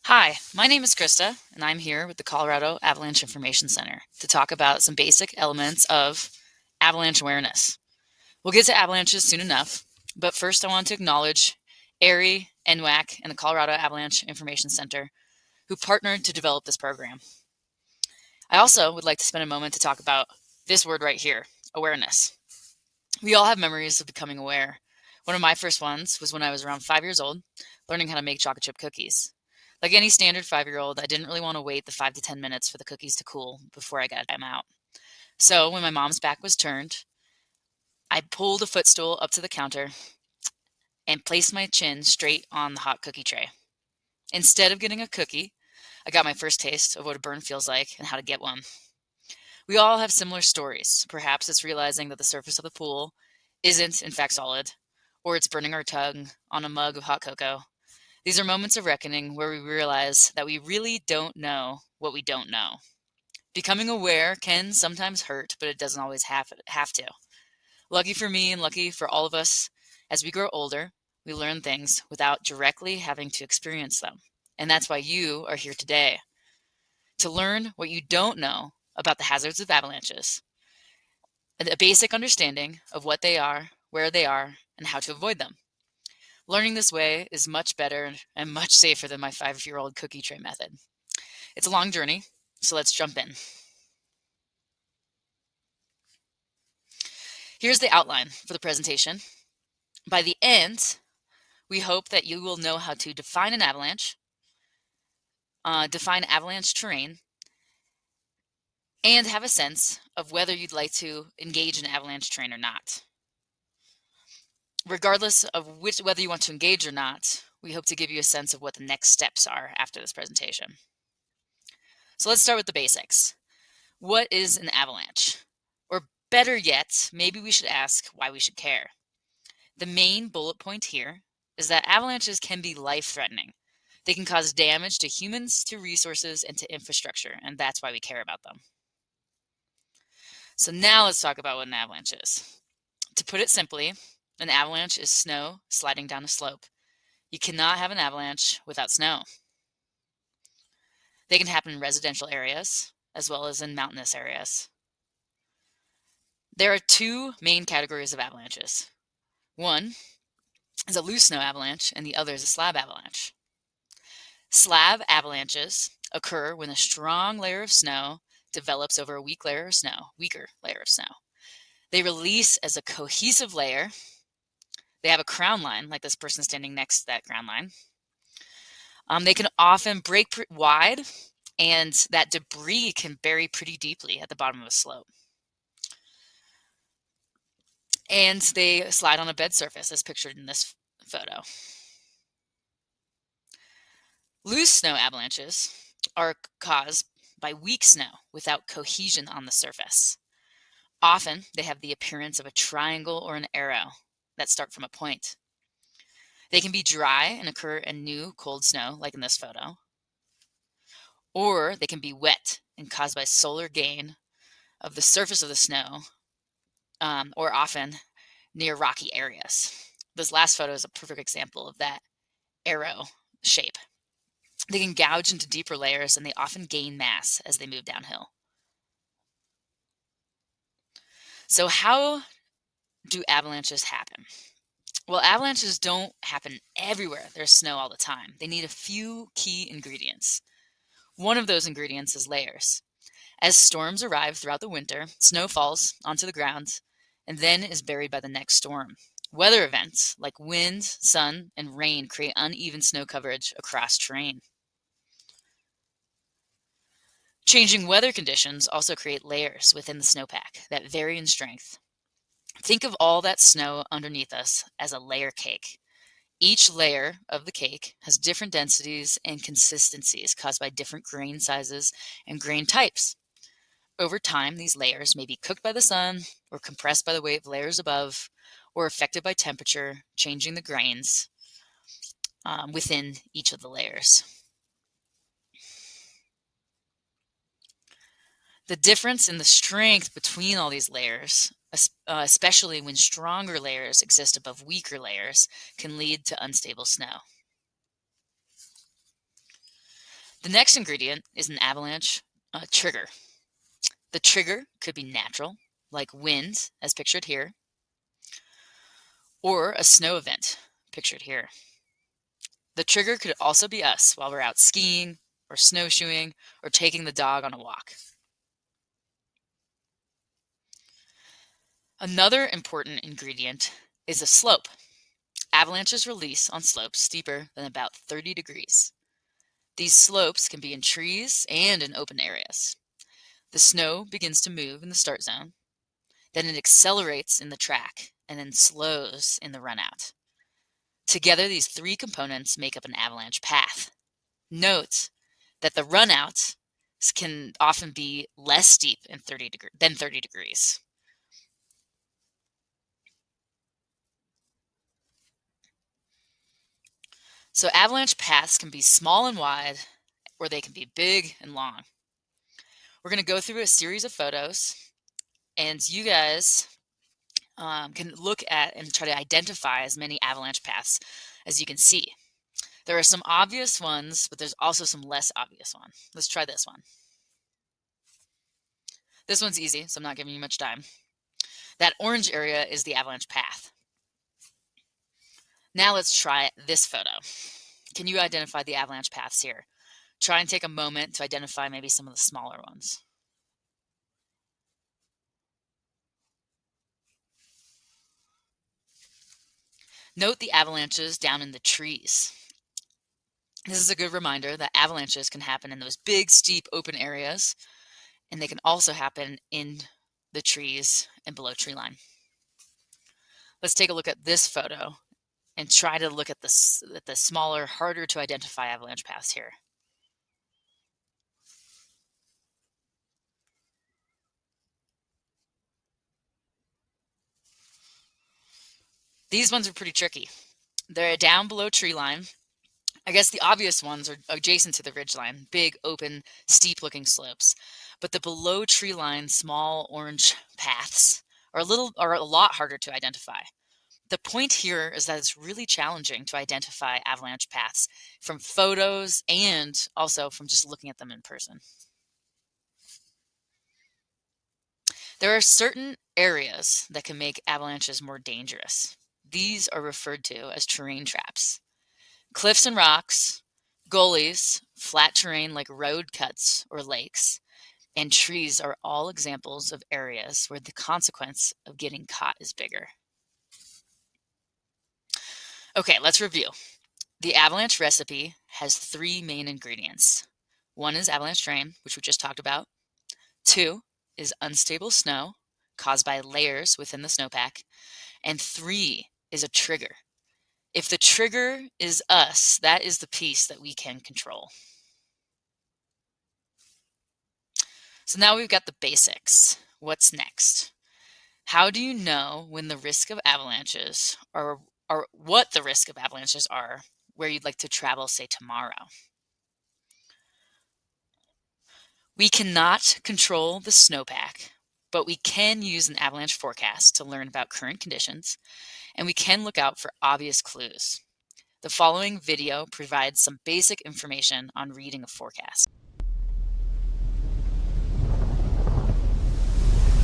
Hi, my name is Krista, and I'm here with the Colorado Avalanche Information Center to talk about some basic elements of avalanche awareness. We'll get to avalanches soon enough, but first I want to acknowledge AIARE, NWAC, and the Colorado Avalanche Information Center who partnered to develop this program. I also would like to spend a moment to talk about this word right here, awareness. We all have memories of becoming aware. One of my first ones was when I was around 5 years old, learning how to make chocolate chip cookies. Like any standard 5-year-old, I didn't really want to wait the 5 to 10 minutes for the cookies to cool before I got them out. So when my mom's back was turned, I pulled a footstool up to the counter and placed my chin straight on the hot cookie tray. Instead of getting a cookie, I got my first taste of what a burn feels like and how to get one. We all have similar stories. Perhaps it's realizing that the surface of the pool isn't, in fact, solid, or it's burning our tongue on a mug of hot cocoa. These are moments of reckoning where we realize that we really don't know what we don't know. Becoming aware can sometimes hurt, but it doesn't always have to. Lucky for me and lucky for all of us, as we grow older, we learn things without directly having to experience them. And that's why you are here today, to learn what you don't know about the hazards of avalanches, a basic understanding of what they are, where they are, and how to avoid them. Learning this way is much better and much safer than my 5-year-old cookie tray method. It's a long journey, so let's jump in. Here's the outline for the presentation. By the end, we hope that you will know how to define an avalanche, define avalanche terrain, and have a sense of whether you'd like to engage in avalanche terrain or not. Regardless of whether you want to engage or not, we hope to give you a sense of what the next steps are after this presentation. So let's start with the basics. What is an avalanche? Or better yet, maybe we should ask why we should care. The main bullet point here is that avalanches can be life-threatening. They can cause damage to humans, to resources, and to infrastructure, and that's why we care about them. So now let's talk about what an avalanche is. To put it simply, an avalanche is snow sliding down a slope. You cannot have an avalanche without snow. They can happen in residential areas as well as in mountainous areas. There are two main categories of avalanches. One is a loose snow avalanche and the other is a slab avalanche. Slab avalanches occur when a strong layer of snow develops over a weaker layer of snow. They release as a cohesive layer. They have a crown line, like this person standing next to that crown line. They can often break wide, and that debris can bury pretty deeply at the bottom of a slope. And they slide on a bed surface, as pictured in this photo. Loose snow avalanches are caused by weak snow without cohesion on the surface. Often, they have the appearance of a triangle or an arrow that start from a point. They can be dry and occur in new, cold snow, like in this photo. Or they can be wet and caused by solar gain of the surface of the snow, or often near rocky areas. This last photo is a perfect example of that arrow shape. They can gouge into deeper layers, and they often gain mass as they move downhill. So how do avalanches happen? Well, avalanches don't happen everywhere. There's snow all the time. They need a few key ingredients. One of those ingredients is layers. As storms arrive throughout the winter, snow falls onto the ground and then is buried by the next storm. Weather events like wind, sun, and rain create uneven snow coverage across terrain. Changing weather conditions also create layers within the snowpack that vary in strength. Think of all that snow underneath us as a layer cake. Each layer of the cake has different densities and consistencies caused by different grain sizes and grain types. Over time, these layers may be cooked by the sun or compressed by the weight of layers above or affected by temperature, changing the grains within each of the layers. The difference in the strength between all these layers, especially when stronger layers exist above weaker layers, can lead to unstable snow. The next ingredient is an avalanche trigger. The trigger could be natural, like wind, as pictured here, or a snow event, pictured here. The trigger could also be us while we're out skiing or snowshoeing or taking the dog on a walk. Another important ingredient is a slope. Avalanches release on slopes steeper than about 30 degrees. These slopes can be in trees and in open areas. The snow begins to move in the start zone, then it accelerates in the track, and then slows in the runout. Together, these three components make up an avalanche path. Note that the runout can often be less steep than 30 degrees. So avalanche paths can be small and wide, or they can be big and long. We're going to go through a series of photos, and you guys can look at and try to identify as many avalanche paths as you can see. There are some obvious ones, but there's also some less obvious ones. Let's try this one. This one's easy, so I'm not giving you much time. That orange area is the avalanche path. Now let's try this photo. Can you identify the avalanche paths here? Try and take a moment to identify maybe some of the smaller ones. Note the avalanches down in the trees. This is a good reminder that avalanches can happen in those big, steep, open areas, and they can also happen in the trees and below tree line. Let's take a look at this photo and try to look at the smaller, harder to identify avalanche paths here. These ones are pretty tricky. They're down below tree line. I guess the obvious ones are adjacent to the ridgeline, big, open, steep-looking slopes. But the below tree line small orange paths are a lot harder to identify. The point here is that it's really challenging to identify avalanche paths from photos and also from just looking at them in person. There are certain areas that can make avalanches more dangerous. These are referred to as terrain traps. Cliffs and rocks, gullies, flat terrain like road cuts or lakes, and trees are all examples of areas where the consequence of getting caught is bigger. Okay, let's review. The avalanche recipe has three main ingredients. One is avalanche terrain, which we just talked about. Two is unstable snow caused by layers within the snowpack. And three is a trigger. If the trigger is us, that is the piece that we can control. So now we've got the basics. What's next? How do you know when the risk of avalanches or what the risk of avalanches are where you'd like to travel, say, tomorrow? We cannot control the snowpack, but we can use an avalanche forecast to learn about current conditions, and we can look out for obvious clues. The following video provides some basic information on reading a forecast.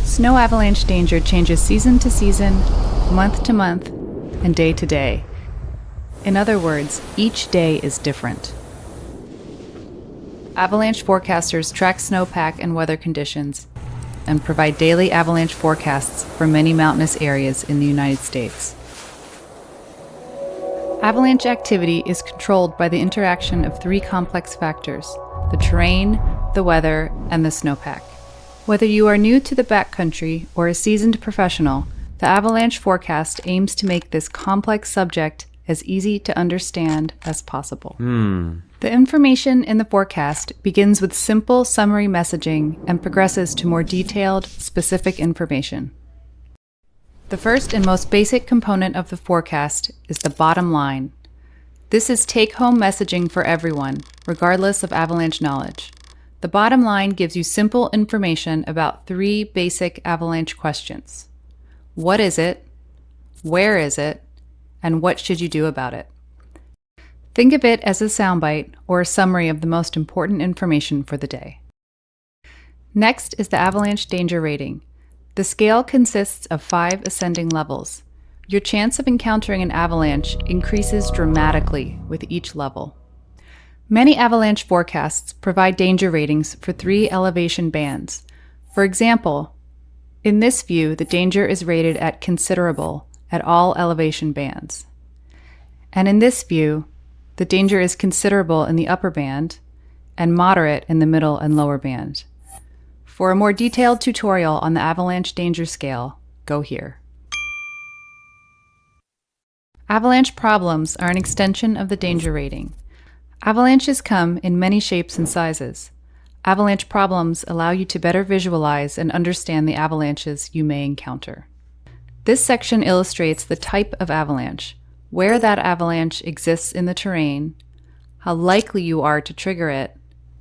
Snow avalanche danger changes season to season, month to month, and day to day. In other words, each day is different. Avalanche forecasters track snowpack and weather conditions and provide daily avalanche forecasts for many mountainous areas in the United States. Avalanche activity is controlled by the interaction of three complex factors: the terrain, the weather, and the snowpack. Whether you are new to the backcountry or a seasoned professional, the avalanche forecast aims to make this complex subject as easy to understand as possible. The information in the forecast begins with simple summary messaging and progresses to more detailed, specific information. The first and most basic component of the forecast is the bottom line. This is take-home messaging for everyone, regardless of avalanche knowledge. The bottom line gives you simple information about three basic avalanche questions. What is it? Where is it? And what should you do about it? Think of it as a soundbite or a summary of the most important information for the day. Next is the avalanche danger rating. The scale consists of 5 ascending levels. Your chance of encountering an avalanche increases dramatically with each level. Many avalanche forecasts provide danger ratings for 3 elevation bands. For example, in this view, the danger is rated at considerable at all elevation bands. And in this view, the danger is considerable in the upper band and moderate in the middle and lower band. For a more detailed tutorial on the avalanche danger scale, go here. Avalanche problems are an extension of the danger rating. Avalanches come in many shapes and sizes. Avalanche problems allow you to better visualize and understand the avalanches you may encounter. This section illustrates the type of avalanche, where that avalanche exists in the terrain, how likely you are to trigger it,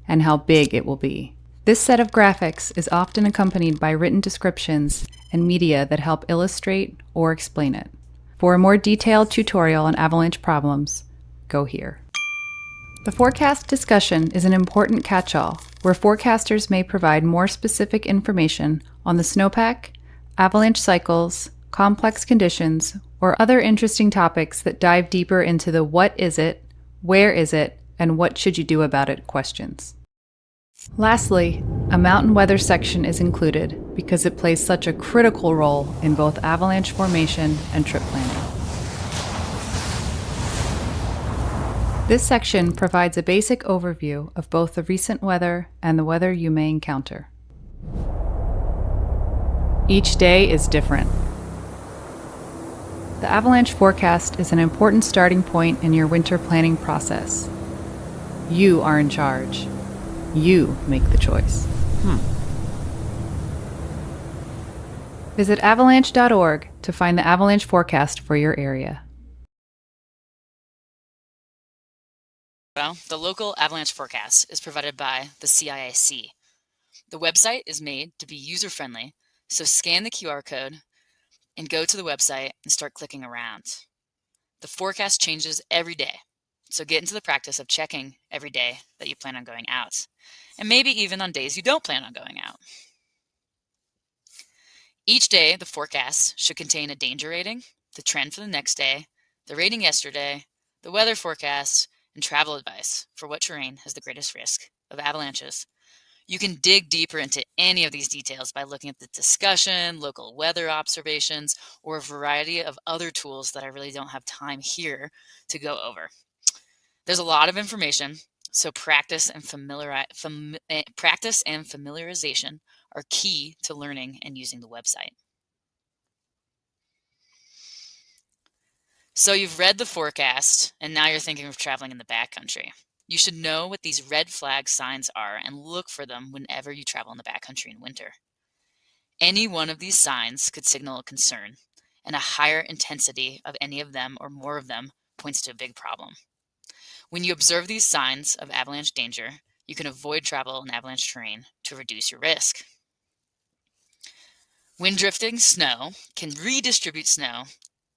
and how big it will be. This set of graphics is often accompanied by written descriptions and media that help illustrate or explain it. For a more detailed tutorial on avalanche problems, go here. The forecast discussion is an important catch-all where forecasters may provide more specific information on the snowpack, avalanche cycles, complex conditions, or other interesting topics that dive deeper into the what is it, where is it, and what should you do about it questions. Lastly, a mountain weather section is included because it plays such a critical role in both avalanche formation and trip planning. This section provides a basic overview of both the recent weather and the weather you may encounter. Each day is different. The avalanche forecast is an important starting point in your winter planning process. You are in charge. You make the choice. Visit avalanche.org to find the avalanche forecast for your area. Well, the local avalanche forecast is provided by the CAIC. The website is made to be user-friendly, so scan the QR code and go to the website and start clicking around. The forecast changes every day, so get into the practice of checking every day that you plan on going out, and maybe even on days you don't plan on going out. Each day, the forecast should contain a danger rating, the trend for the next day, the rating yesterday, the weather forecast, and travel advice for what terrain has the greatest risk of avalanches. You can dig deeper into any of these details by looking at the discussion, local weather observations, or a variety of other tools that I really don't have time here to go over. There's a lot of information, so practice and familiarization are key to learning and using the website. So you've read the forecast, and now you're thinking of traveling in the backcountry. You should know what these red flag signs are and look for them whenever you travel in the backcountry in winter. Any one of these signs could signal a concern, and a higher intensity of any of them or more of them points to a big problem. When you observe these signs of avalanche danger, you can avoid travel in avalanche terrain to reduce your risk. Wind drifting snow can redistribute snow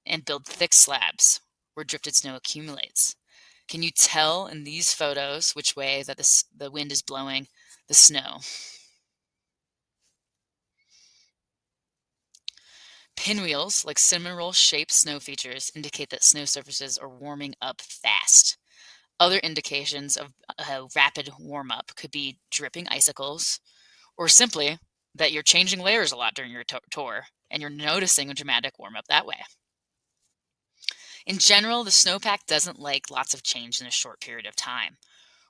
and build thick slabs where drifted snow accumulates. Can you tell in these photos which way that the wind is blowing the snow? Pinwheels, like cinnamon roll shaped snow features, indicate that snow surfaces are warming up fast. Other indications of a rapid warm up could be dripping icicles, or simply that you're changing layers a lot during your tour and you're noticing a dramatic warm up that way. In general, the snowpack doesn't like lots of change in a short period of time.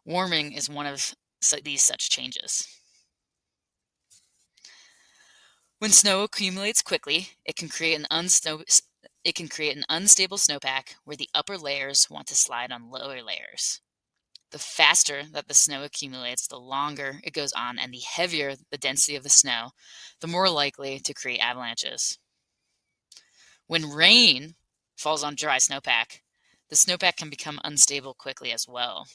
Warming is one of these such changes. When snow accumulates quickly, it can create an unstable snowpack where the upper layers want to slide on lower layers. The faster that the snow accumulates, the longer it goes on, and the heavier the density of the snow, the more likely to create avalanches. When rain falls on dry snowpack, the snowpack can become unstable quickly as well.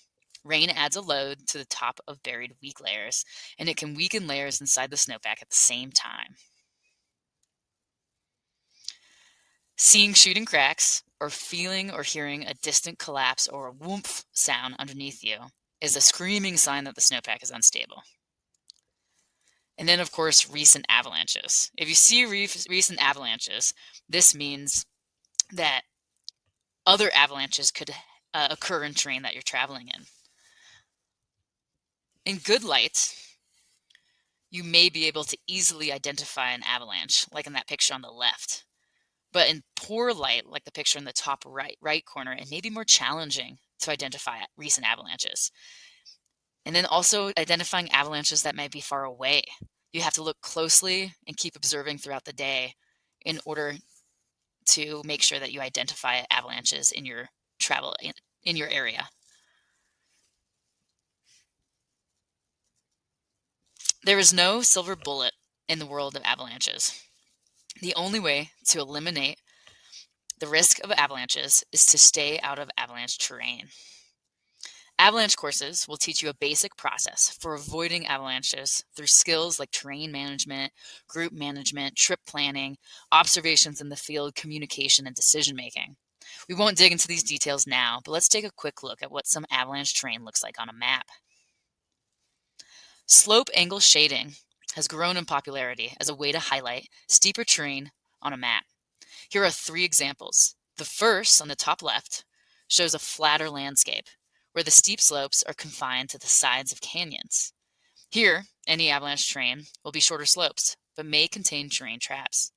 Rain adds a load to the top of buried weak layers, and it can weaken layers inside the snowpack at the same time. Seeing shooting cracks or feeling or hearing a distant collapse or a whoomph sound underneath you is a screaming sign that the snowpack is unstable. And then, of course, recent avalanches. If you see recent avalanches, this means that other avalanches could occur in terrain that you're traveling in. In good light, you may be able to easily identify an avalanche, like in that picture on the left. But in poor light, like the picture in the top right corner, it may be more challenging to identify recent avalanches. And then also identifying avalanches that might be far away. You have to look closely and keep observing throughout the day in order to make sure that you identify avalanches in your travel in your area. There is no silver bullet in the world of avalanches. The only way to eliminate the risk of avalanches is to stay out of avalanche terrain. Avalanche courses will teach you a basic process for avoiding avalanches through skills like terrain management, group management, trip planning, observations in the field, communication, and decision making. We won't dig into these details now, but let's take a quick look at what some avalanche terrain looks like on a map. Slope angle shading has grown in popularity as a way to highlight steeper terrain on a map. Here are 3 examples. The first, on the top left, shows a flatter landscape where the steep slopes are confined to the sides of canyons. Here, any avalanche terrain will be shorter slopes, but may contain terrain traps.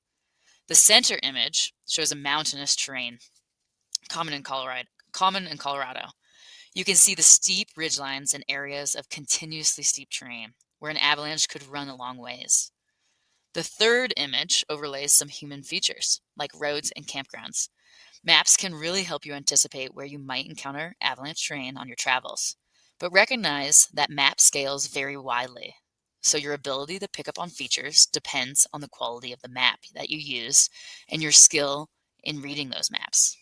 The center image shows a mountainous terrain, common in Colorado. You can see the steep ridgelines and areas of continuously steep terrain, where an avalanche could run a long ways. The third image overlays some human features, like roads and campgrounds. Maps can really help you anticipate where you might encounter avalanche terrain on your travels, but recognize that map scales vary widely, so your ability to pick up on features depends on the quality of the map that you use and your skill in reading those maps.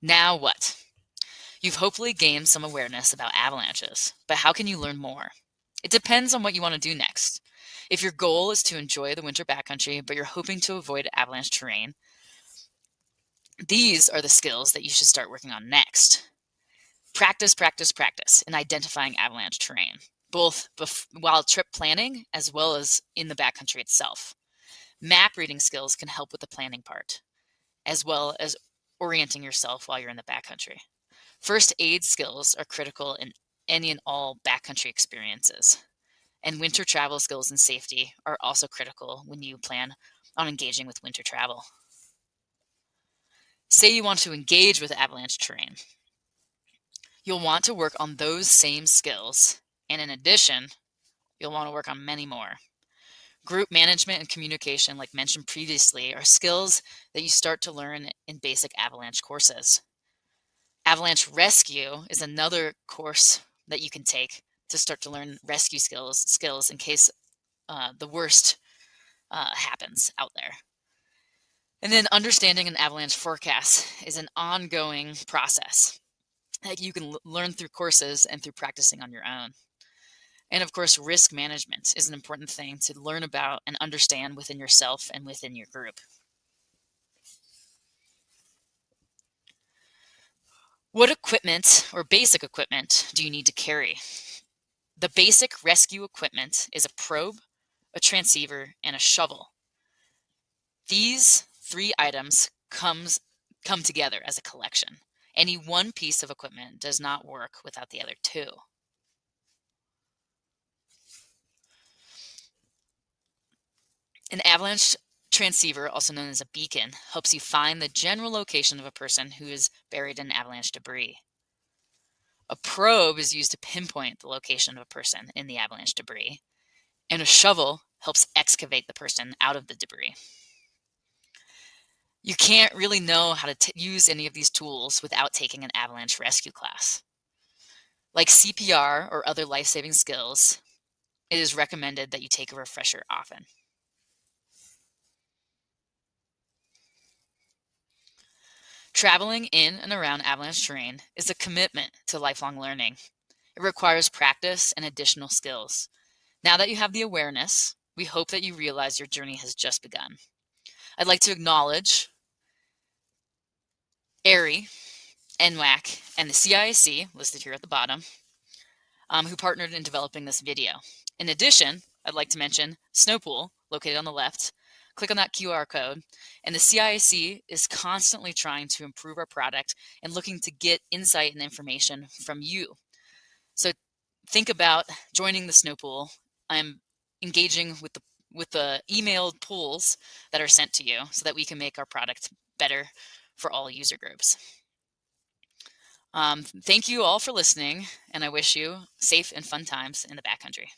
Now what? You've hopefully gained some awareness about avalanches, but how can you learn more? It depends on what you want to do next. If your goal is to enjoy the winter backcountry, but you're hoping to avoid avalanche terrain, these are the skills that you should start working on next. Practice, practice, practice in identifying avalanche terrain, both while trip planning as well as in the backcountry itself. Map reading skills can help with the planning part, as well as orienting yourself while you're in the backcountry. First aid skills are critical in any and all backcountry experiences, and winter travel skills and safety are also critical when you plan on engaging with winter travel. Say you want to engage with avalanche terrain. You'll want to work on those same skills, and in addition, you'll want to work on many more. Group management and communication, like mentioned previously, are skills that you start to learn in basic avalanche courses. Avalanche rescue is another course that you can take to start to learn rescue skills in case the worst happens out there. And then understanding an avalanche forecast is an ongoing process that you can learn through courses and through practicing on your own. And of course, risk management is an important thing to learn about and understand within yourself and within your group. What equipment or basic equipment do you need to carry? The basic rescue equipment is a probe, a transceiver, and a shovel. These 3 items come together as a collection. Any one piece of equipment does not work without the other 2. An avalanche transceiver, also known as a beacon, helps you find the general location of a person who is buried in avalanche debris. A probe is used to pinpoint the location of a person in the avalanche debris, and a shovel helps excavate the person out of the debris. You can't really know how to use any of these tools without taking an avalanche rescue class. Like CPR or other life-saving skills, it is recommended that you take a refresher often. Traveling in and around avalanche terrain is a commitment to lifelong learning. It requires practice and additional skills. Now that you have the awareness, we hope that you realize your journey has just begun. I'd like to acknowledge AIARE, NWAC, and the CAIC, listed here at the bottom, who partnered in developing this video. In addition, I'd like to mention Snowpool, located on the left. Click on that QR code. And the CIAC is constantly trying to improve our product and looking to get insight and information from you. So think about joining the Snowpool. I'm engaging with the emailed polls that are sent to you so that we can make our product better for all user groups. Thank you all for listening, and I wish you safe and fun times in the backcountry.